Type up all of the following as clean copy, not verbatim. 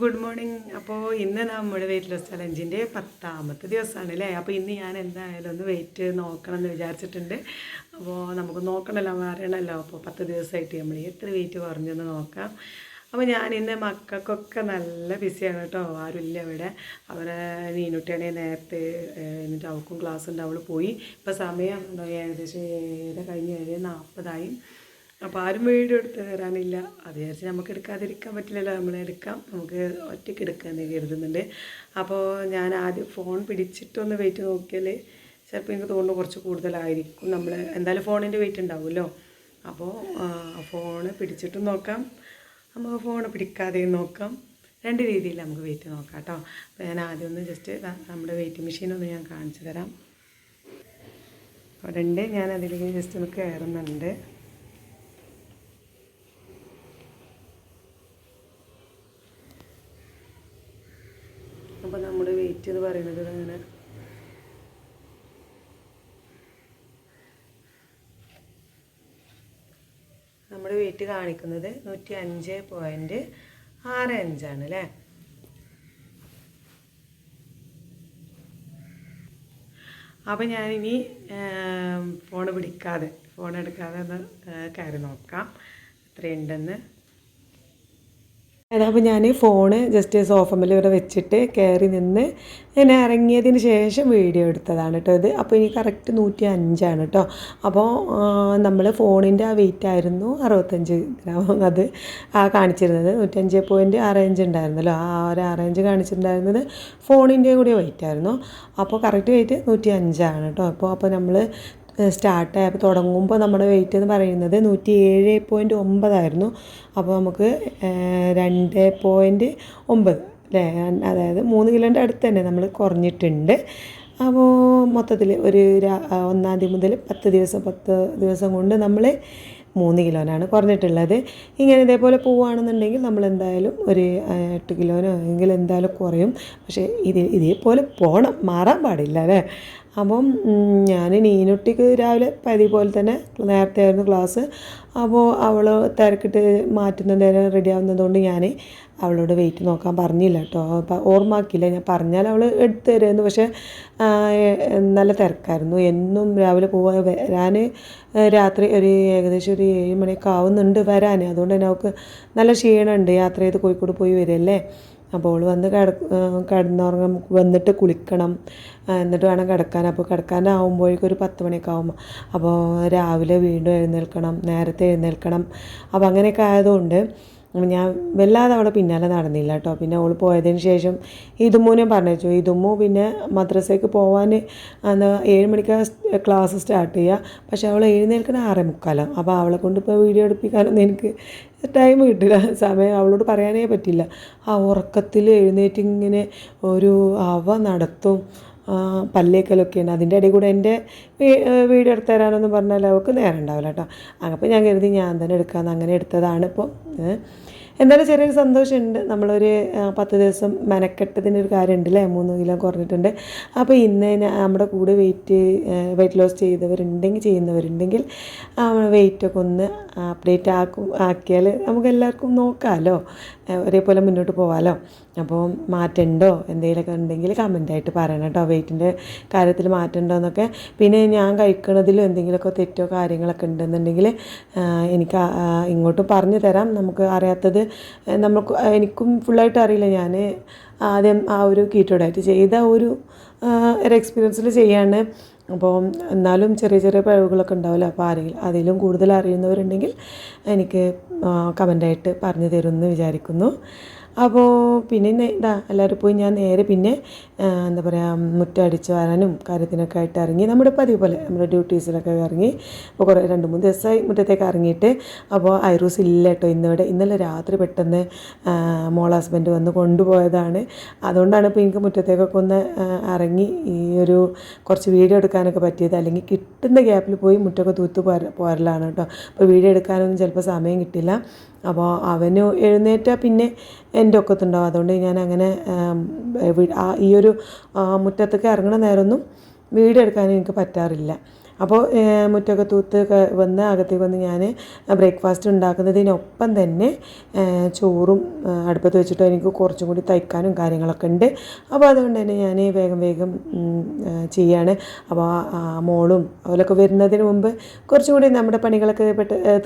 Good morning. അപ്പോൾ ഇന്ന് നമ്മുടെ വെയിറ്റ് ലോസ് ചലഞ്ചിൻ്റെ 10ാമത്തെ ദിവസമാണ് അല്ലേ. അപ്പോൾ ഇന്ന് ഞാൻ എന്തായാലും ഒന്ന് വെയിറ്റ് നോക്കണം എന്ന് വിചാരിച്ചിട്ടുണ്ട്. അപ്പോൾ നമുക്ക് നോക്കണമല്ലോ, അറിയണമല്ലോ. അപ്പോൾ 10 ദിവസമായിട്ട് നമ്മൾ എത്ര വെയിറ്റ് കുറഞ്ഞെന്ന് നോക്കാം. അപ്പോൾ ഞാൻ ഇന്ന് മക്കൾക്കൊക്കെ നല്ല ബിസിയാണ് കേട്ടോ. ആരുമില്ല ഇവിടെ. അവരെ നീനുട്ടിയാണെ നേരത്തെ എന്നിട്ട് അവൾക്കും ക്ലാസ് ഉണ്ട്, അവൾ പോയി. ഇപ്പോൾ സമയം ഏകദേശം 7 കഴിഞ്ഞ് 7:40 അപ്പോൾ ആരും വീഡിയോ എടുത്ത് തരാനില്ല. അത് വിചാരിച്ച് നമുക്ക് എടുക്കാതിരിക്കാൻ പറ്റില്ലല്ലോ, നമ്മളെടുക്കാം, നമുക്ക് ഒറ്റയ്ക്ക് എടുക്കാമെന്ന് കരുതുന്നുണ്ട്. അപ്പോൾ ഞാൻ ആദ്യം ഫോൺ പിടിച്ചിട്ടൊന്ന് വെയിറ്റ് നോക്കിയാൽ ചിലപ്പോൾ എനിക്ക് തോന്നുന്നു കുറച്ച് കൂടുതലായിരിക്കും. നമ്മൾ എന്തായാലും ഫോണിൻ്റെ വെയിറ്റ് ഉണ്ടാവുമല്ലോ. അപ്പോൾ ഫോണ് പിടിച്ചിട്ടും നോക്കാം, നമുക്ക് ഫോൺ പിടിക്കാതെയും നോക്കാം. 2 രീതിയിൽ നമുക്ക് വെയിറ്റ് നോക്കാം കേട്ടോ. അപ്പോൾ ഞാൻ ആദ്യം ഒന്ന് ജസ്റ്റ് നമ്മുടെ വെയിറ്റ് മെഷീനൊന്ന് ഞാൻ കാണിച്ചു തരാം. അവിടെ ഉണ്ട്, ഞാൻ അതിലേക്ക് ജസ്റ്റ് ഒന്ന് കയറുന്നുണ്ട്. അപ്പോൾ നമ്മുടെ വെയിറ്റ് എന്ന് പറയുന്നത് അങ്ങനെ നമ്മുടെ വെയിറ്റ് കാണിക്കുന്നത് 105.65 അല്ലേ. അപ്പോൾ ഞാനിനി ഫോൺ എടുക്കാതെ ഒന്ന് കയറി നോക്കാം എത്രയുണ്ടെന്ന്. അപ്പോൾ ഞാൻ ഫോണ് ജസ്റ്റ് സോഫമ്മൽ ഇവിടെ വെച്ചിട്ട് കയറി നിന്ന് ഞാൻ ഇറങ്ങിയതിന് ശേഷം വീഡിയോ എടുത്തതാണ് കേട്ടോ ഇത്. അപ്പോൾ ഇനി കറക്റ്റ് 105 കേട്ടോ. അപ്പോൾ നമ്മൾ ഫോണിൻ്റെ ആ വെയിറ്റ് ആയിരുന്നു 65 ഗ്രാം അത് കാണിച്ചിരുന്നത്. 105.65 ഉണ്ടായിരുന്നല്ലോ. ആ ഒരു 65 കാണിച്ചിട്ടുണ്ടായിരുന്നത് ഫോണിൻ്റെ കൂടി വെയിറ്റ് ആയിരുന്നു. അപ്പോൾ കറക്റ്റ് വെയിറ്റ് 105 കേട്ടോ. അപ്പോൾ നമ്മൾ സ്റ്റാർട്ടായപ്പോൾ തുടങ്ങുമ്പോൾ നമ്മുടെ വെയിറ്റ് എന്ന് പറയുന്നത് 107.9 ആയിരുന്നു. അപ്പോൾ നമുക്ക് 2.9 അല്ലേ, അതായത് 3 കിലോൻ്റെ അടുത്ത് തന്നെ നമ്മൾ കുറഞ്ഞിട്ടുണ്ട്. അപ്പോൾ മൊത്തത്തിൽ ഒരു 1-ാം തീയതി മുതൽ 10 ദിവസം കൊണ്ട് നമ്മൾ 3 കിലോനാണ് കുറഞ്ഞിട്ടുള്ളത്. ഇങ്ങനെ ഇതേപോലെ പോവുകയാണെന്നുണ്ടെങ്കിൽ നമ്മൾ എന്തായാലും ഒരു 8 കിലോനോ എങ്കിലും എന്തായാലും കുറയും. പക്ഷേ ഇതേപോലെ പോകണം, മാറാൻ പാടില്ല അല്ലേ. അപ്പം ഞാൻ നീനുട്ടിക്ക് രാവിലെ പതിവ് പോലെ തന്നെ നേരത്തെ ആയിരുന്നു ക്ലാസ്. അപ്പോൾ അവൾ തിരക്കിട്ട് മാറ്റുന്നതിന് റെഡി ആവുന്നതുകൊണ്ട് ഞാൻ അവളോട് വെയിറ്റ് നോക്കാൻ പറഞ്ഞില്ല കേട്ടോ. അപ്പം ഓർമ്മാക്കിയില്ല, ഞാൻ പറഞ്ഞാൽ അവൾ എടുത്തു തരുമായിരുന്നു. പക്ഷേ നല്ല തിരക്കായിരുന്നു. എന്നും രാവിലെ വരാൻ രാത്രി ഏകദേശം ഒരു 7 മണിയൊക്കെ ആവുന്നുണ്ട് വരാൻ. അതുകൊണ്ട് തന്നെ അവൾക്ക് നല്ല ക്ഷീണമുണ്ട്, യാത്ര ചെയ്ത് കോഴിക്കോട് പോയി വരികയല്ലേ. അപ്പോൾ അവൾ വന്ന് കിടന്നുറങ്ങാൻ വന്നിട്ട് കുളിക്കണം, എന്നിട്ട് വേണം കിടക്കാൻ. അപ്പോൾ കിടക്കാനാവുമ്പോഴേക്കും ഒരു 10 മണിയൊക്കെ ആകുമ്പോൾ അപ്പോൾ രാവിലെ വീണ്ടും എഴുന്നേൽക്കണം, നേരത്തെ എഴുന്നേൽക്കണം. അപ്പോൾ അങ്ങനെയൊക്കെ ആയതുകൊണ്ട് ഞാൻ വല്ലാതെ അവിടെ പിന്നാലെ നടന്നില്ല കേട്ടോ. പിന്നെ അവൾ പോയതിന് ശേഷം ഇതുമ്മൂനെ പറഞ്ഞു. ഇതുമ്മു പിന്നെ മദ്രസയ്ക്ക് പോകാൻ 7 മണിക്ക് ക്ലാസ് സ്റ്റാർട്ട് ചെയ്യുക. പക്ഷേ അവൾ എഴുന്നേൽക്കണ 6:45. അപ്പോൾ അവളെ കൊണ്ട് ഇപ്പോൾ വീഡിയോ എടുപ്പിക്കാനൊന്നും എനിക്ക് ടൈം കിട്ടില്ല, സമയം അവളോട് പറയാനേ പറ്റില്ല. ആ ഉറക്കത്തിൽ എഴുന്നേറ്റ് ഇങ്ങനെ ഒരു നടത്തും, പല്ലേക്കലൊക്കെയാണ്. അതിൻ്റെ ഇടയിൽ കൂടെ എൻ്റെ വീഡിയോ എടുത്ത് തരാനൊന്നും പറഞ്ഞാൽ അവൾക്ക് നേരം ഉണ്ടാവില്ല കേട്ടോ. അപ്പോൾ ഞാൻ കരുതി ഞാൻ തന്നെ എടുക്കാമെന്ന് അങ്ങനെ എടുത്തതാണ്. ഇപ്പോൾ എന്തായാലും ചെറിയൊരു സന്തോഷമുണ്ട്. നമ്മളൊരു 10 ദിവസം മെനക്കെട്ടതിൻ്റെ ഒരു കാര്യമുണ്ട് അല്ലേ. 3 കിലോ കുറഞ്ഞിട്ടുണ്ട്. അപ്പോൾ ഇന്ന് നമ്മുടെ കൂടെ വെയിറ്റ് ലോസ് ചെയ്യുന്നവരുണ്ടെങ്കിൽ വെയിറ്റൊക്കെ ഒന്ന് അപ്ഡേറ്റ് ആക്കിയാൽ നമുക്ക് എല്ലാവർക്കും നോക്കാമല്ലോ, ഒരേപോലെ മുന്നോട്ട് പോകാമല്ലോ. അപ്പോൾ മാറ്റമുണ്ടോ എന്തെങ്കിലുമൊക്കെ ഉണ്ടെങ്കിൽ കമൻറ്റായിട്ട് പറയണം കേട്ടോ, വെയിറ്റിൻ്റെ കാര്യത്തിൽ മാറ്റമുണ്ടോ എന്നൊക്കെ. പിന്നെ ഞാൻ കഴിക്കുന്നതിലും എന്തെങ്കിലുമൊക്കെ തെറ്റോ കാര്യങ്ങളൊക്കെ ഉണ്ടെന്നുണ്ടെങ്കിൽ എനിക്ക് ഇങ്ങോട്ട് പറഞ്ഞു തരാം. നമുക്ക് അറിയാത്തത് എനിക്കും ഫുള്ളായിട്ട് അറിയില്ല. ഞാൻ ആദ്യം ആ ഒരു കീറ്റോ ഡയറ്റ് ചെയ്ത ഒരു എക്സ്പീരിയൻസിൽ ചെയ്യാണ്. അപ്പോൾ എന്നാലും ചെറിയ ചെറിയ പിഴവുകളൊക്കെ ഉണ്ടാവില്ല. അപ്പോൾ ആരെങ്കിലും അതിലും കൂടുതൽ അറിയുന്നവരുണ്ടെങ്കിൽ എനിക്ക് കമൻറ്റായിട്ട് പറഞ്ഞു തരുമെന്ന് വിചാരിക്കുന്നു. അപ്പോൾ പിന്നെ എല്ലാവരും പോയി ഞാൻ നേരെ പിന്നെ എന്താ പറയുക, മുറ്റടിച്ച് വരാനും കാര്യത്തിനൊക്കെ ആയിട്ട് ഇറങ്ങി. നമ്മുടെ പതിവ് പോലെ നമ്മുടെ ഡ്യൂട്ടീസിലൊക്കെ ഇറങ്ങി. അപ്പോൾ 2-3 ദിവസമായി മുറ്റത്തേക്ക് ഇറങ്ങിയിട്ട്. അപ്പോൾ ഐറൂസ് ഇല്ല കേട്ടോ ഇന്നലെ രാത്രി പെട്ടെന്ന് ഹസ്ബൻഡ് വന്ന് കൊണ്ടുപോയതാണ്. അതുകൊണ്ടാണ് ഇപ്പോൾ എനിക്ക് മുറ്റത്തേക്കൊക്കെ ഒന്ന് ഇറങ്ങി ഈ ഒരു കുറച്ച് വീഡിയോ എടുക്കാനൊക്കെ പറ്റിയത്. അല്ലെങ്കിൽ കിട്ടുന്ന ഗ്യാപ്പിൽ പോയി മുറ്റൊക്കെ തൂത്ത് പോരലാണ് കേട്ടോ. അപ്പോൾ വീഡിയോ എടുക്കാനൊന്നും ചിലപ്പോൾ സമയം കിട്ടില്ല. അപ്പോൾ അവന് എഴുന്നേറ്റാൽ പിന്നെ എൻ്റെ ഒക്കത്തുണ്ടാവും. അതുകൊണ്ട് ഞാൻ അങ്ങനെ ഈ ഒരു മുറ്റത്തേക്ക് ഇറങ്ങണ നേരമൊന്നും വീഡിയോ എടുക്കാൻ എനിക്ക് പറ്റാറില്ല. അപ്പോൾ മുറ്റൊക്കെ തൂത്ത് വന്ന് അകത്തേക്ക് വന്ന് ഞാൻ ബ്രേക്ക്ഫാസ്റ്റ് ഉണ്ടാക്കുന്നതിനൊപ്പം തന്നെ ചോറും അടുപ്പത്ത് വെച്ചിട്ട് എനിക്ക് കുറച്ചും കൂടി തയ്ക്കാനും കാര്യങ്ങളൊക്കെ ഉണ്ട്. അപ്പോൾ അതുകൊണ്ട് തന്നെ ഞാൻ വേഗം വേഗം ചെയ്യാണ്. അപ്പോൾ മോളും അവരൊക്കെ വരുന്നതിന് മുമ്പ് കുറച്ചും കൂടി നമ്മുടെ പണികളൊക്കെ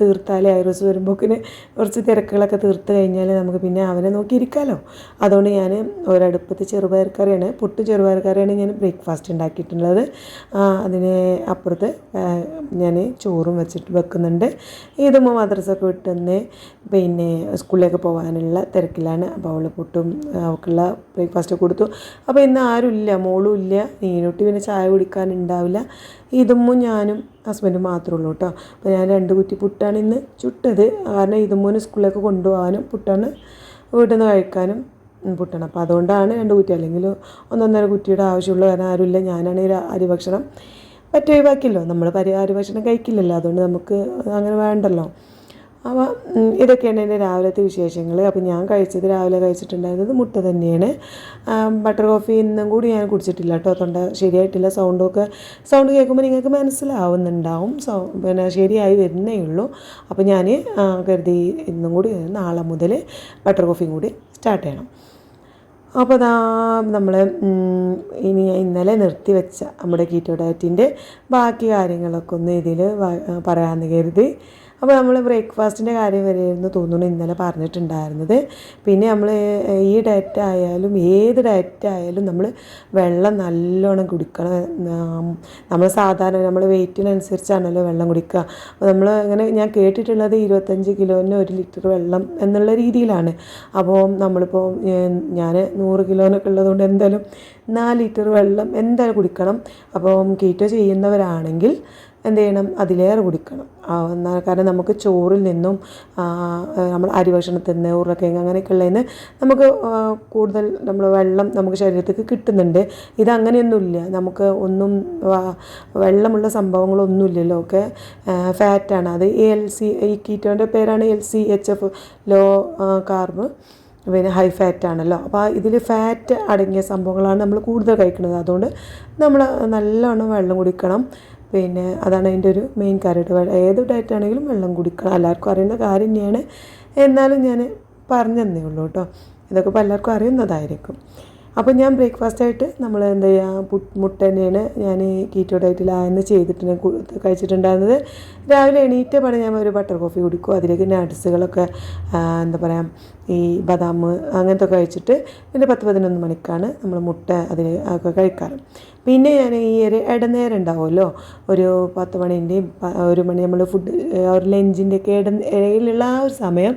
തീർത്താലേ ഐറോസ് വരുമ്പോക്കിന് കുറച്ച് തിരക്കുകളൊക്കെ തീർത്ത് കഴിഞ്ഞാൽ നമുക്ക് പിന്നെ അവനെ നോക്കിയിരിക്കാമല്ലോ. അതുകൊണ്ട് ഞാൻ ഒരടുപ്പത്ത് ചെറുപയർ കറിയാണ്, പുട്ട് ചെറുപയർ കറിയാണ് ഞാൻ ബ്രേക്ക്ഫാസ്റ്റ് ഉണ്ടാക്കിയിട്ടുള്ളത്. അതിന് അപ്പുറത്ത് ഞാൻ ചോറും വെക്കുന്നുണ്ട്. ഇതുമ്പോൾ മദ്രസൊക്കെ വിട്ടെന്ന് പിന്നെ സ്കൂളിലേക്ക് പോകാനുള്ള തിരക്കിലാണ്. അപ്പോൾ അവൾ പുട്ടും അവൾക്കുള്ള ബ്രേക്ക്ഫാസ്റ്റ് കൊടുത്തു. അപ്പോൾ ഇന്ന് ആരുമില്ല, മോളും ഇല്ല, നീനൂട്ടി പിന്നെ ചായ കുടിക്കാനുണ്ടാവില്ല. ഇതുമ്പോൾ ഞാനും ഹസ്ബൻഡും മാത്രമേ ഉള്ളൂ കേട്ടോ. അപ്പോൾ ഞാൻ 2 കുറ്റി പുട്ടാണ് ഇന്ന് ചുട്ടത്. കാരണം ഇതുമോന് സ്കൂളിലേക്ക് കൊണ്ടുപോകാനും പുട്ടാണ്, വീട്ടിൽ നിന്ന് കഴിക്കാനും പുട്ടാണ്. അപ്പോൾ അതുകൊണ്ടാണ് 2 കുറ്റി, അല്ലെങ്കിൽ 1.5 കുറ്റിയുടെ ആവശ്യമുള്ളൂ. കാരണം ആരുമില്ല, ഞാനാണ് അരി ഭക്ഷണം പറ്റി ഒഴിവാക്കിയല്ലോ. നമ്മൾ അരി ഭക്ഷണം കഴിക്കില്ലല്ലോ, അതുകൊണ്ട് നമുക്ക് അങ്ങനെ വേണ്ടല്ലോ. അപ്പോൾ ഇതൊക്കെയാണ് എൻ്റെ രാവിലത്തെ വിശേഷങ്ങൾ. അപ്പോൾ ഞാൻ രാവിലെ കഴിച്ചിട്ടുണ്ടായിരുന്നത് മുട്ട തന്നെയാണ്. ബട്ടർ കോഫി ഇന്നും കൂടി ഞാൻ കുടിച്ചിട്ടില്ല കേട്ടോ. തൊണ്ട ശരിയായിട്ടില്ല. സൗണ്ട് കേൾക്കുമ്പോൾ നിങ്ങൾക്ക് മനസ്സിലാവുന്നുണ്ടാവും. പിന്നെ ശരിയായി വരുന്നേ ഉള്ളൂ. അപ്പോൾ ഞാൻ കരുതി ഇന്നും കൂടി നാളെ മുതൽ ബട്ടർ കോഫിയും കൂടി സ്റ്റാർട്ട് ചെയ്യണം. അപ്പോൾ നമ്മൾ ഇന്നലെ നിർത്തി വെച്ച നമ്മുടെ കീറ്റോ ഡയറ്റിൻ്റെ ബാക്കി കാര്യങ്ങളൊക്കെ ഒന്ന് ഇതിൽ പറയാമെന്ന് കരുതി. അപ്പോൾ നമ്മൾ ബ്രേക്ക്ഫാസ്റ്റിൻ്റെ കാര്യം വരെയായിരുന്നു തോന്നുന്നു ഇന്നലെ പറഞ്ഞിട്ടുണ്ടായിരുന്നത്. പിന്നെ നമ്മൾ ഈ ഡയറ്റ് ആയാലും ഏത് ഡയറ്റ് ആയാലും നമ്മൾ വെള്ളം നല്ലോണം കുടിക്കണം. നമ്മൾ സാധാരണ നമ്മൾ വെയ്റ്റിനനുസരിച്ചാണല്ലോ വെള്ളം കുടിക്കുക. അപ്പോൾ നമ്മൾ അങ്ങനെ ഞാൻ കേട്ടിട്ടുള്ളത് 25 കിലോന് 1 ലിറ്റർ വെള്ളം എന്നുള്ള രീതിയിലാണ്. അപ്പോൾ നമ്മളിപ്പോൾ ഞാൻ 100 കിലോനൊക്കെ ഉള്ളതുകൊണ്ട് എന്തായാലും 4 ലിറ്റർ വെള്ളം എന്തായാലും കുടിക്കണം. അപ്പോൾ കീറ്റോ ചെയ്യുന്നവരാണെങ്കിൽ എന്ത് ചെയ്യണം, അതിലേറെ കുടിക്കണം. കാരണം നമുക്ക് ചോറിൽ നിന്നും നമ്മൾ അരി ഭക്ഷണത്തിൽ നിന്ന് ഉരുളക്കിഴങ്ങ് അങ്ങനെയൊക്കെ ഉള്ളതിന് നമുക്ക് കൂടുതൽ നമ്മൾ വെള്ളം നമുക്ക് ശരീരത്തേക്ക് കിട്ടുന്നുണ്ട്. ഇതങ്ങനെയൊന്നുമില്ല, നമുക്ക് ഒന്നും വെള്ളമുള്ള സംഭവങ്ങളൊന്നുമില്ലല്ലോ, ഒക്കെ ഫാറ്റാണ്. അത് ഈ കീറ്റോൻ്റെ പേരാണ് LCHF, ലോ കാർബ്, പിന്നെ ഹൈ ഫാറ്റാണല്ലോ. അപ്പോൾ ഇതിൽ ഫാറ്റ് അടങ്ങിയ സംഭവങ്ങളാണ് നമ്മൾ കൂടുതൽ കഴിക്കുന്നത്. അതുകൊണ്ട് നമ്മൾ നല്ലവണ്ണം വെള്ളം കുടിക്കണം. പിന്നെ അതാണ് അതിൻ്റെ ഒരു മെയിൻ കാര്യം. ഏത് ഡയറ്റ് ആണെങ്കിലും വെള്ളം കുടിക്കണം. എല്ലാവർക്കും അറിയുന്ന കാര്യം തന്നെയാണ്, എന്നാലും ഞാൻ പറഞ്ഞു തന്നേ ഉള്ളൂ കേട്ടോ. ഇതൊക്കെ ഇപ്പോൾ എല്ലാവർക്കും അറിയുന്നതായിരിക്കും. അപ്പോൾ ഞാൻ ബ്രേക്ക്ഫാസ്റ്റായിട്ട് നമ്മൾ എന്താ ചെയ്യുക, മുട്ട തന്നെയാണ് ഞാൻ കീറ്റോ ഡയറ്റിലായെന്ന് കഴിച്ചിട്ടുണ്ടായിരുന്നത്. രാവിലെ എണീറ്റ പണി ഞാൻ ഒരു ബട്ടർ കോഫി കുടിക്കും. അതിലേക്ക് നട്ട്സുകളൊക്കെ എന്താ പറയുക, ഈ ബദാം അങ്ങനത്തെ കഴിച്ചിട്ട് പിന്നെ 10-11 മണിക്കാണ് നമ്മൾ മുട്ട അതിൽ ഒക്കെ കഴിക്കാറ്. പിന്നെ ഞാൻ ഈ ഒരു ഇടനേരം ഉണ്ടാവുമല്ലോ, ഒരു 10 മണിൻ്റെയും 1 മണി നമ്മൾ ഫുഡ് ഒരു ലഞ്ചിൻ്റെയൊക്കെ ഇടയിലുള്ള ആ ഒരു സമയം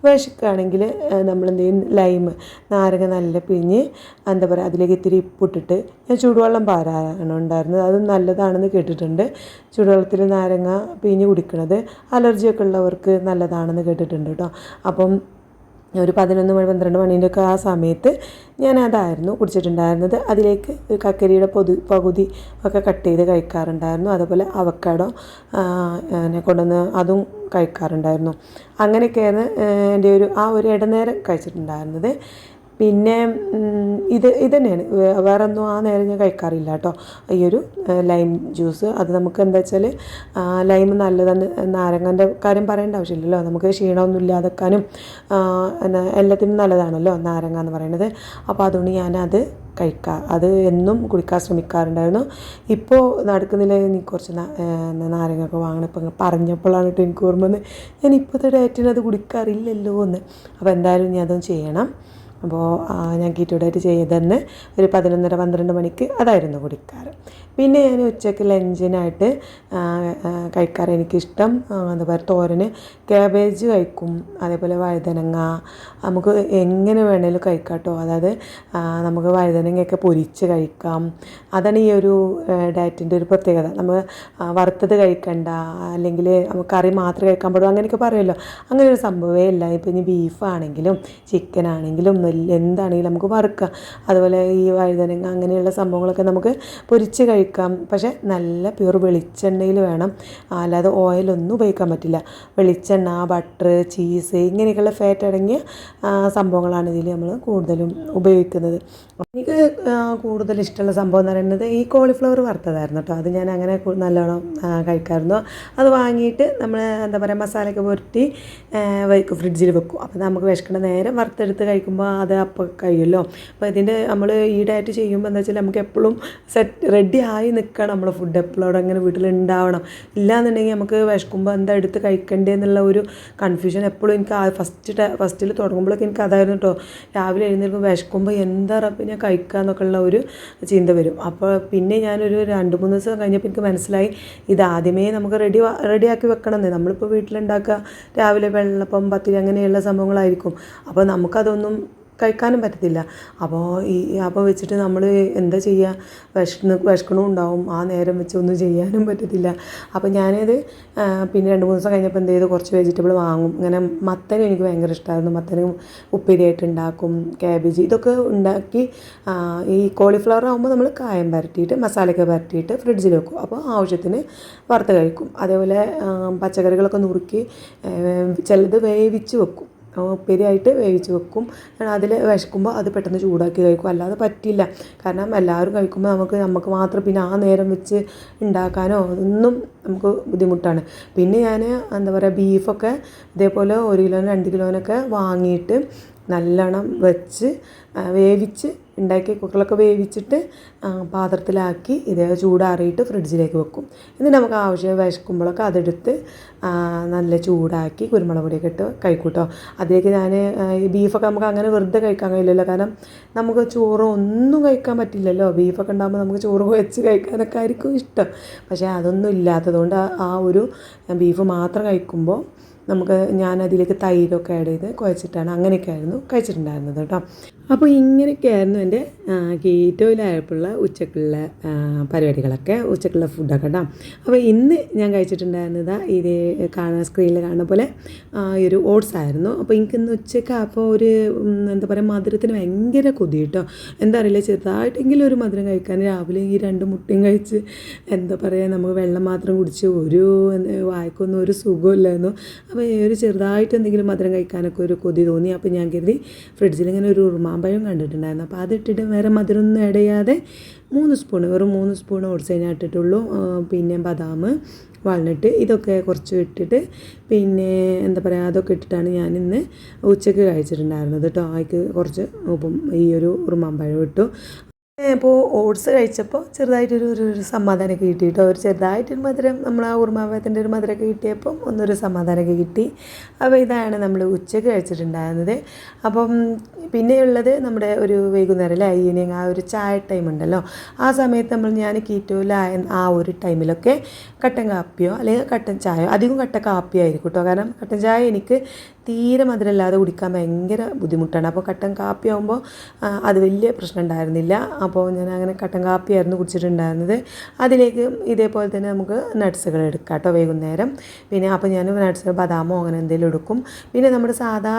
വിശക്കുകയാണെങ്കിൽ നമ്മളെന്ത് ചെയ്യും, നാരങ്ങ നല്ല പിഴിഞ്ഞ് എന്താ പറയുക അതിലേക്ക് ഇത്തിരി ഉപ്പിട്ടിട്ട് ഞാൻ ചൂടുവെള്ളം പാരാണ് ഉണ്ടായിരുന്നത്. അതും നല്ലതാണെന്ന് കേട്ടിട്ടുണ്ട്. ചൂടുവെള്ളത്തിൽ നാരങ്ങ പിഴിഞ്ഞ് കുടിക്കുന്നത് അലർജിയൊക്കെ ഉള്ളവർക്ക് നല്ലതാണെന്ന് കേട്ടിട്ടുണ്ട് കേട്ടോ. അപ്പം ഒരു 11 മണി 12 മണീൻ്റെയൊക്കെ ആ സമയത്ത് ഞാനതായിരുന്നു കുടിച്ചിട്ടുണ്ടായിരുന്നത്. അതിലേക്ക് ഒരു കക്കരിയുടെ പകുതി ഒക്കെ കട്ട് ചെയ്ത് കഴിക്കാറുണ്ടായിരുന്നു. അതുപോലെ അവക്കാഡോ കൊണ്ടുവന്ന് അതും കഴിക്കാറുണ്ടായിരുന്നു. അങ്ങനെയൊക്കെയാണ് എൻ്റെ ഒരു ഇടനേരം കഴിച്ചിട്ടുണ്ടായിരുന്നത്. പിന്നെ ഇത് തന്നെയാണ്, വേറെ ഒന്നും ആ നേരം ഞാൻ കഴിക്കാറില്ല കേട്ടോ. ഈ ഒരു ലൈം ജ്യൂസ്, അത് നമുക്ക് എന്താ വെച്ചാൽ ലൈം നല്ലതാണ്. നാരങ്ങൻ്റെ കാര്യം പറയേണ്ട ആവശ്യമില്ലല്ലോ, നമുക്ക് ക്ഷീണമൊന്നും ഇല്ലാതെക്കാനും എല്ലാത്തിനും നല്ലതാണല്ലോ നാരങ്ങ എന്ന് പറയുന്നത്. അപ്പോൾ അതുകൊണ്ട് ഞാനത് അത് എന്നും കുടിക്കാൻ ശ്രമിക്കാറുണ്ടായിരുന്നു. ഇപ്പോൾ നടക്കുന്നില്ല, നീ കുറച്ച് നാരങ്ങയൊക്കെ വാങ്ങണം. ഇപ്പം പറഞ്ഞപ്പോഴാണ് കേട്ടോ എനിക്ക് ഓർമ്മ വന്നത്, ഞാൻ ഇപ്പോഴത്തെ ഡയറ്റിന് അത് കുടിക്കാറില്ലല്ലോ എന്ന്. അപ്പോൾ എന്തായാലും ഞാൻ അതും ചെയ്യണം. അപ്പോൾ ഞാൻ കീറ്റോ ഡയറ്റ് ചെയ്തെന്ന് ഒരു 11:30-12 മണിക്ക് അതായിരുന്നു കുടിക്കാറ്. പിന്നെ ഞാൻ ഉച്ചയ്ക്ക് ലഞ്ചിനായിട്ട് കഴിക്കാറ് എനിക്കിഷ്ടം എന്താ പറയുക, തോരന് ക്യാബേജ് കഴിക്കും, അതേപോലെ വഴുതനങ്ങ, നമുക്ക് എങ്ങനെ വേണേലും കഴിക്കാം കേട്ടോ. അതായത് നമുക്ക് വഴുതനങ്ങയൊക്കെ പൊരിച്ച് കഴിക്കാം. അതാണ് ഈ ഒരു ഡയറ്റിൻ്റെ ഒരു പ്രത്യേകത. നമ്മൾ വറുത്തത് കഴിക്കണ്ട, അല്ലെങ്കിൽ നമുക്ക് കറി മാത്രമേ കഴിക്കാൻ പാടുള്ളൂ അങ്ങനെയൊക്കെ പറയുമല്ലോ. അങ്ങനെ ഒരു സംഭവമേ ഇല്ല. ഇപ്പോൾ ഇനി ബീഫാണെങ്കിലും ചിക്കനാണെങ്കിലും എന്താണെങ്കിലും നമുക്ക് വറുക്കാം. അതുപോലെ ഈ വഴുതനങ്ങ അങ്ങനെയുള്ള സംഭവങ്ങളൊക്കെ നമുക്ക് പൊരിച്ച് കഴിക്കാം. പക്ഷേ നല്ല പ്യൂർ വെളിച്ചെണ്ണയിൽ വേണം, അല്ലാതെ ഓയിലൊന്നും ഉപയോഗിക്കാൻ പറ്റില്ല. വെളിച്ചെണ്ണ, ബട്ടർ, ചീസ് ഇങ്ങനെയൊക്കെയുള്ള ഫാറ്റ് അടങ്ങിയ സംഭവങ്ങളാണ് ഇതിൽ നമ്മൾ കൂടുതലും ഉപയോഗിക്കുന്നത്. എനിക്ക് കൂടുതൽ ഇഷ്ടമുള്ള സംഭവം എന്ന് പറയുന്നത് ഈ കോളിഫ്ലവർ വറുത്തതായിരുന്നു കേട്ടോ. അത് ഞാൻ അങ്ങനെ നല്ലോണം കഴിക്കാമായിരുന്നു. അത് വാങ്ങിയിട്ട് നമ്മൾ എന്താ പറയുക മസാലയൊക്കെ പുരട്ടി ഫ്രിഡ്ജിൽ വെക്കും. അപ്പോൾ നമുക്ക് വിശക്കണ നേരം വറുത്തെടുത്ത് കഴിക്കുമ്പോൾ അത് അപ്പോൾ കഴിയുമല്ലോ. അപ്പോൾ ഇതിൻ്റെ നമ്മൾ ഈടായിട്ട് ചെയ്യുമ്പോൾ എന്താ വെച്ചാൽ നമുക്ക് എപ്പോഴും റെഡി ആയി നിൽക്കണം നമ്മൾ ഫുഡ് എപ്പോഴും അവിടെ അങ്ങനെ വീട്ടിലുണ്ടാവണം. ഇല്ലയെന്നുണ്ടെങ്കിൽ നമുക്ക് വിശക്കുമ്പോൾ എന്താ എടുത്ത് കഴിക്കേണ്ടതെന്നുള്ള ഒരു കൺഫ്യൂഷൻ എപ്പോഴും എനിക്ക് ഫസ്റ്റിൽ തുടങ്ങുമ്പോഴൊക്കെ എനിക്ക് അതായിരുന്നു കേട്ടോ. രാവിലെ എഴുന്നേൽക്കുമ്പോൾ വിശക്കുമ്പോൾ എന്താ പിന്നെ കഴിക്കുക എന്നൊക്കെ ഉള്ള ഒരു ചിന്ത വരും. അപ്പോൾ പിന്നെ ഞാനൊരു 2-3 ദിവസം കഴിഞ്ഞപ്പോൾ എനിക്ക് മനസ്സിലായി ഇതാദ്യമേ നമുക്ക് റെഡിയാക്കി വെക്കണമെന്ന്. നമ്മളിപ്പോൾ വീട്ടിലുണ്ടാക്കുക രാവിലെ വെള്ളപ്പം, പത്തിരി അങ്ങനെയുള്ള സംഭവങ്ങളായിരിക്കും. അപ്പോൾ നമുക്കതൊന്നും കഴിക്കാനും പറ്റത്തില്ല. അപ്പോൾ വെച്ചിട്ട് നമ്മൾ എന്താ ചെയ്യുക, വിശക്കണവും ഉണ്ടാവും, ആ നേരം വെച്ച് ഒന്നും ചെയ്യാനും പറ്റത്തില്ല. അപ്പോൾ ഞാനത് പിന്നെ 2-3 ദിവസം കഴിഞ്ഞപ്പോൾ എന്ത് ചെയ്തു, കുറച്ച് വെജിറ്റബിൾ വാങ്ങും. ഇങ്ങനെ മത്തൻ എനിക്ക് ഭയങ്കര ഇഷ്ടമായിരുന്നു. മത്തനും ഉപ്പേരിയായിട്ട് ഉണ്ടാക്കും, ക്യാബേജ് ഇതൊക്കെ ഉണ്ടാക്കി. ഈ കോളിഫ്ലവർ ആകുമ്പോൾ നമ്മൾ കായം പരട്ടിയിട്ട് മസാലയൊക്കെ പരട്ടിയിട്ട് ഫ്രിഡ്ജിൽ വെക്കും. അപ്പോൾ ആവശ്യത്തിന് വറുത്ത് കഴിക്കും. അതേപോലെ പച്ചക്കറികളൊക്കെ നുറുക്കി ചിലത് വേവിച്ച് വെക്കും, ഉപ്പേരിയായിട്ട് വേവിച്ച് വെക്കും. അതിൽ വിശക്കുമ്പോൾ അത് പെട്ടെന്ന് ചൂടാക്കി കഴിക്കും. അല്ലാതെ പറ്റില്ല, കാരണം എല്ലാവരും കഴിക്കുമ്പോൾ നമുക്ക് മാത്രം പിന്നെ ആ നേരം വെച്ച് ഉണ്ടാക്കാനോ ഒന്നും നമുക്ക് ബുദ്ധിമുട്ടാണ്. പിന്നെ ഞാൻ എന്താ പറയുക ബീഫൊക്കെ ഇതേപോലെ 1 കിലോനും 2 കിലോനൊക്കെ വാങ്ങിയിട്ട് നല്ലോണം വെച്ച് വേവിച്ച് ഉണ്ടാക്കി കുക്കറിലൊക്കെ വേവിച്ചിട്ട് പാത്രത്തിലാക്കി ഇതേ ചൂടാറിയിട്ട് ഫ്രിഡ്ജിലേക്ക് വെക്കും. എന്നിട്ട് നമുക്ക് ആവശ്യം വിശക്കുമ്പോഴൊക്കെ അതെടുത്ത് നല്ല ചൂടാക്കി കുരുമുളക് പൊടിയൊക്കെ ഇട്ട് കഴിക്കൂട്ടോ. അതിലേക്ക് ഞാൻ ഈ ബീഫൊക്കെ നമുക്ക് അങ്ങനെ വെറുതെ കഴിക്കാൻ കഴിയില്ലല്ലോ, കാരണം നമുക്ക് ചോറ് ഒന്നും കഴിക്കാൻ പറ്റില്ലല്ലോ. ബീഫൊക്കെ ഉണ്ടാകുമ്പോൾ നമുക്ക് ചോറ് വെച്ച് കഴിക്കാനൊക്കെ ആയിരിക്കും ഇഷ്ടം. പക്ഷേ അതൊന്നും ഇല്ലാത്തതുകൊണ്ട് ആ ഒരു ബീഫ് മാത്രം കഴിക്കുമ്പോൾ ഞാനതിലേക്ക് തൈരൊക്കെ ആഡ് ചെയ്ത് കുഴച്ചിട്ടാണ് അങ്ങനെയൊക്കെ ആയിരുന്നു കഴിച്ചിട്ടുണ്ടായിരുന്നത് കേട്ടോ. അപ്പോൾ ഇങ്ങനെയൊക്കെയായിരുന്നു എൻ്റെ കീറ്റോയിലായപ്പോഴുള്ള ഉച്ചക്കുള്ള പരിപാടികളൊക്കെ, ഉച്ചക്കുള്ള ഫുഡൊക്കെ കേട്ടോ. അപ്പോൾ ഇന്ന് ഞാൻ കഴിച്ചിട്ടുണ്ടായിരുന്നത് ഇത് സ്ക്രീനിൽ കാണുന്ന പോലെ ഈ ഒരു ഓട്സ് ആയിരുന്നു. അപ്പോൾ എനിക്കിന്ന് ഉച്ചയ്ക്ക് അപ്പോൾ ഒരു എന്താ പറയുക മധുരത്തിന് ഭയങ്കര കൊതി കേട്ടോ. എന്താ അറിയില്ല, ചെറുതായിട്ടെങ്കിലും ഒരു മധുരം കഴിക്കാൻ രാവിലെ ഈ 2 മുട്ടയും കഴിച്ച് എന്താ പറയുക നമുക്ക് വെള്ളം മാത്രം കുടിച്ച് ഒരു വായിക്കൊന്നും ഒരു സുഖമില്ലായിരുന്നു. അപ്പോൾ ഒരു ചെറുതായിട്ട് എന്തെങ്കിലും മധുരം കഴിക്കാനൊക്കെ ഒരു കൊതി തോന്നി. അപ്പോൾ ഞാൻ കരുതി ഫ്രിഡ്ജിൽ ഇങ്ങനെ ഒരു ഉറുമാമ്പഴം കണ്ടിട്ടുണ്ടായിരുന്നു. അപ്പോൾ അതിട്ടിട്ട് വേറെ മധുരമൊന്നും ആഡ് ചെയ്യാതെ 3 സ്പൂൺ വെറും 3 സ്പൂൺ ഓട്സ് ഞാൻ ഇട്ടിട്ടുള്ളൂ. പിന്നെ ബദാം, വാൾനട്ട് ഇതൊക്കെ കുറച്ച് ഇട്ടിട്ട് പിന്നെ എന്താ പറയുക അതൊക്കെ ഇട്ടിട്ടാണ് ഞാനിന്ന് ഉച്ചയ്ക്ക് കഴിച്ചിട്ടുണ്ടായിരുന്നത് കേട്ടോ. അതിക്ക് കുറച്ച് ഉപ്പും ഈ ഒരു ഉറുമാമ്പഴം ഇട്ടു. അപ്പോൾ ഓട്സ് കഴിച്ചപ്പോൾ ചെറുതായിട്ടൊരു സമാധാനമൊക്കെ കിട്ടി കേട്ടോ. ഒരു ചെറുതായിട്ടൊരു മധുരം നമ്മൾ ആ ഉറുമാമ്പഴത്തിൻ്റെ ഒരു മധുരമൊക്കെ കിട്ടിയപ്പം ഒന്നൊരു സമാധാനമൊക്കെ കിട്ടി. അപ്പോൾ ഇതാണ് നമ്മൾ ഉച്ചയ്ക്ക് കഴിച്ചിട്ടുണ്ടായിരുന്നത്. അപ്പം പിന്നെയുള്ളത് നമ്മുടെ ഒരു വൈകുന്നേരം അല്ലേ, ഈവനിങ് ആ ഒരു ചായ ടൈം ഉണ്ടല്ലോ, ആ സമയത്ത് ഞാൻ കീറ്റോയിലായ ആ ഒരു ടൈമിലൊക്കെ കട്ടൻ കാപ്പിയോ അല്ലെങ്കിൽ കട്ടൻ ചായയോ, അധികം കട്ടൻ കാപ്പിയോ ആയിരിക്കും കേട്ടോ. കാരണം കട്ടൻ ചായ എനിക്ക് തീരെ മധുരമില്ലാതെ കുടിക്കാൻ ഭയങ്കര ബുദ്ധിമുട്ടാണ്. അപ്പോൾ കട്ടൻ കാപ്പി ആകുമ്പോൾ അത് വലിയ പ്രശ്നം ഉണ്ടായിരുന്നില്ല. അപ്പോൾ ഞാൻ അങ്ങനെ കട്ടൻ കാപ്പിയായിരുന്നു കുടിച്ചിട്ടുണ്ടായിരുന്നത്. അതിലേക്ക് ഇതേപോലെ തന്നെ നമുക്ക് നട്ട്സുകൾ എടുക്കാം കേട്ടോ വൈകുന്നേരം. പിന്നെ അപ്പോൾ ഞാൻ നട്ട്സ് ബദാമോ അങ്ങനെ എന്തെങ്കിലും എടുക്കും. പിന്നെ നമ്മുടെ സാധാ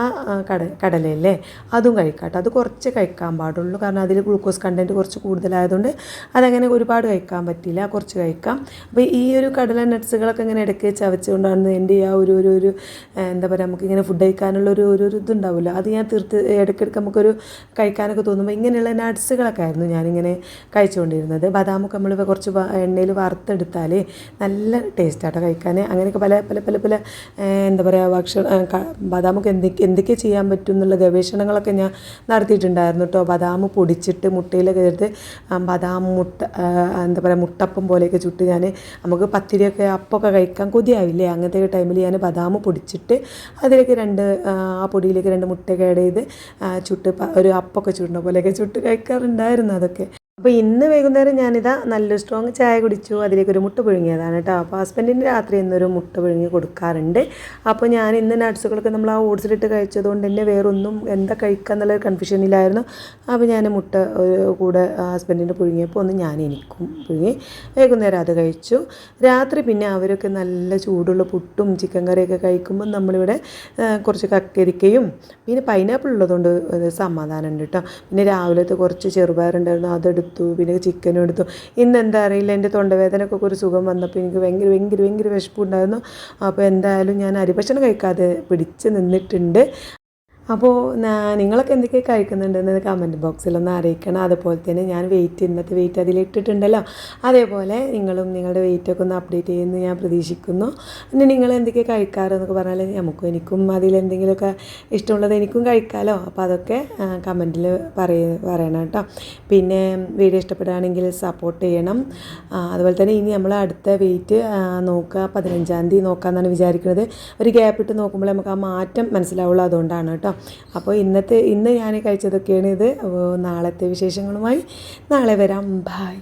കടലയില്ലേ അതും കഴിക്കാം കേട്ടോ. അത് കുറച്ച് കഴിക്കാൻ പാടുള്ളൂ, കാരണം അതിൽ ഗ്ലൂക്കോസ് കണ്ടൻറ്റ് കുറച്ച് കൂടുതലായതുകൊണ്ട് അതങ്ങനെ ഒരുപാട് കഴിക്കാൻ പറ്റില്ല, കുറച്ച് കഴിക്കാം. അപ്പോൾ ഈ ഒരു കടല നട്ട്സുകളൊക്കെ ഇങ്ങനെ ഇടയ്ക്ക് ചവച്ചുകൊണ്ടാണ് എൻ്റെ ആ ഒരു എന്താ പറയുക നമുക്കിങ്ങനെ ഫുഡ് കഴിക്കാനുള്ള ഒരു ഇതുണ്ടാവില്ല, അത് ഞാൻ ഇടയ്ക്കിടയ്ക്ക് നമുക്കൊരു കഴിക്കാനൊക്കെ തോന്നുമ്പോൾ ഇങ്ങനെയുള്ള നട്ട്സുകളൊക്കെ ആയിരുന്നു ഞാനിങ്ങനെ കഴിച്ചുകൊണ്ടിരുന്നത്. ബദാമൊക്കെ നമ്മൾ കുറച്ച് എണ്ണയിൽ വറുത്തെടുത്താൽ നല്ല ടേസ്റ്റാട്ടോ കഴിക്കാൻ. അങ്ങനെയൊക്കെ പല പല പല പല എന്താ പറയുക ബദാമൊക്കെ എന്തൊക്കെ ചെയ്യാൻ പറ്റും എന്നുള്ള ഗവേഷണങ്ങളൊക്കെ ഞാൻ നടത്തിയിട്ടുണ്ടായിരുന്നു കേട്ടോ. ബദാം പൊടിച്ചിട്ട് മുട്ടയിലൊക്കെ ചേർത്ത് ബദാം എന്താ പറയുക മുട്ടപ്പം പോലെയൊക്കെ ചുട്ട് നമുക്ക് പത്തിരിയൊക്കെ അപ്പമൊക്കെ കഴിക്കാൻ കൊതിയാവില്ലേ, അങ്ങനത്തെ ടൈമിൽ ഞാൻ ബദാം പൊടിച്ചിട്ട് അതിലേക്ക് ആ പൊടിയിലേക്ക് 2 മുട്ടയൊക്കെ ആഡ് ചെയ്ത് ചുട്ട് ഒരു അപ്പമൊക്കെ ചുടുന്ന പോലെയൊക്കെ ചുട്ട് കഴിക്കാറുണ്ടായിരുന്നു. അതൊക്കെ അപ്പോൾ ഇന്ന് വൈകുന്നേരം ഞാനിതാ നല്ലൊരു സ്ട്രോങ് ചായ കുടിച്ചു. അതിലേക്കൊരു മുട്ട പുഴുങ്ങിയതാണ് കേട്ടോ. അപ്പോൾ ഹസ്ബൻഡിന് രാത്രി ഇന്നൊരു മുട്ട പുഴുങ്ങി കൊടുക്കാറുണ്ട്. അപ്പോൾ ഞാൻ ഇന്ന് നട്ട്സുകളൊക്കെ നമ്മൾ ആ ഓട്സിലിട്ട് കഴിച്ചതുകൊണ്ട് തന്നെ വേറൊന്നും എന്താ കഴിക്കുക എന്നുള്ളൊരു കൺഫ്യൂഷനിലായിരുന്നു. അപ്പോൾ ഞാൻ മുട്ട കൂടെ ഹസ്ബൻഡിന് പുഴുങ്ങിയപ്പോൾ എനിക്കും പുഴുങ്ങി വൈകുന്നേരം അത് കഴിച്ചു. രാത്രി പിന്നെ അവരൊക്കെ നല്ല ചൂടുള്ള പുട്ടും ചിക്കൻ കറിയൊക്കെ കഴിക്കുമ്പോൾ നമ്മളിവിടെ കുറച്ച് കക്കരിക്കയും പിന്നെ പൈനാപ്പിൾ ഉള്ളതുകൊണ്ട് സമാധാനമുണ്ട് കേട്ടോ. പിന്നെ രാവിലത്തെ കുറച്ച് ചെറുപയറുണ്ടായിരുന്നു, അതെടുത്തു. പിന്നെ ചിക്കനും എടുത്തു. ഇന്നെന്താ അറിയില്ല, എൻ്റെ തൊണ്ടവേദനക്കൊക്കെ ഒരു സുഖം വന്നപ്പോൾ എനിക്ക് ഭയങ്കര വിശപ്പുണ്ടായിരുന്നു. അപ്പോൾ എന്തായാലും ഞാൻ അരിഭക്ഷണം കഴിക്കാതെ പിടിച്ച് നിന്നിട്ടുണ്ട്. അപ്പോൾ നിങ്ങളൊക്കെ എന്തൊക്കെ കഴിക്കുന്നുണ്ടെന്ന് കമൻറ്റ് ബോക്സിലൊന്ന് അറിയിക്കണം. അതുപോലെ തന്നെ ഞാൻ ഇന്നത്തെ വെയിറ്റ് അതിലിട്ടിട്ടുണ്ടല്ലോ, അതേപോലെ നിങ്ങളും നിങ്ങളുടെ വെയിറ്റൊക്കെ ഒന്ന് അപ്ഡേറ്റ് ചെയ്യുമെന്ന് ഞാൻ പ്രതീക്ഷിക്കുന്നു. പിന്നെ നിങ്ങൾ എന്തൊക്കെ കഴിക്കാറെന്നൊക്കെ പറഞ്ഞാൽ എനിക്കും അതിലെന്തെങ്കിലുമൊക്കെ ഇഷ്ടമുള്ളത് എനിക്കും കഴിക്കാമല്ലോ. അപ്പോൾ അതൊക്കെ കമൻറ്റിൽ പറയണം കേട്ടോ. പിന്നെ വീഡിയോ ഇഷ്ടപ്പെടുകയാണെങ്കിൽ സപ്പോർട്ട് ചെയ്യണം. അതുപോലെ തന്നെ ഇനി നമ്മൾ അടുത്ത വെയിറ്റ് നോക്കുക 15-ാം തീയതി നോക്കാമെന്നാണ് വിചാരിക്കുന്നത്. ഒരു ഗ്യാപ്പ് ഇട്ട് നോക്കുമ്പോൾ നമുക്ക് ആ മാറ്റം മനസ്സിലാവുള്ളൂ, അതുകൊണ്ടാണ് കേട്ടോ. അപ്പോൾ ഇന്ന് ഞാൻ കഴിച്ചതൊക്കെയാണ് ഇത്. നാളത്തെ വിശേഷങ്ങളുമായി നാളെ വരാം. ബൈ.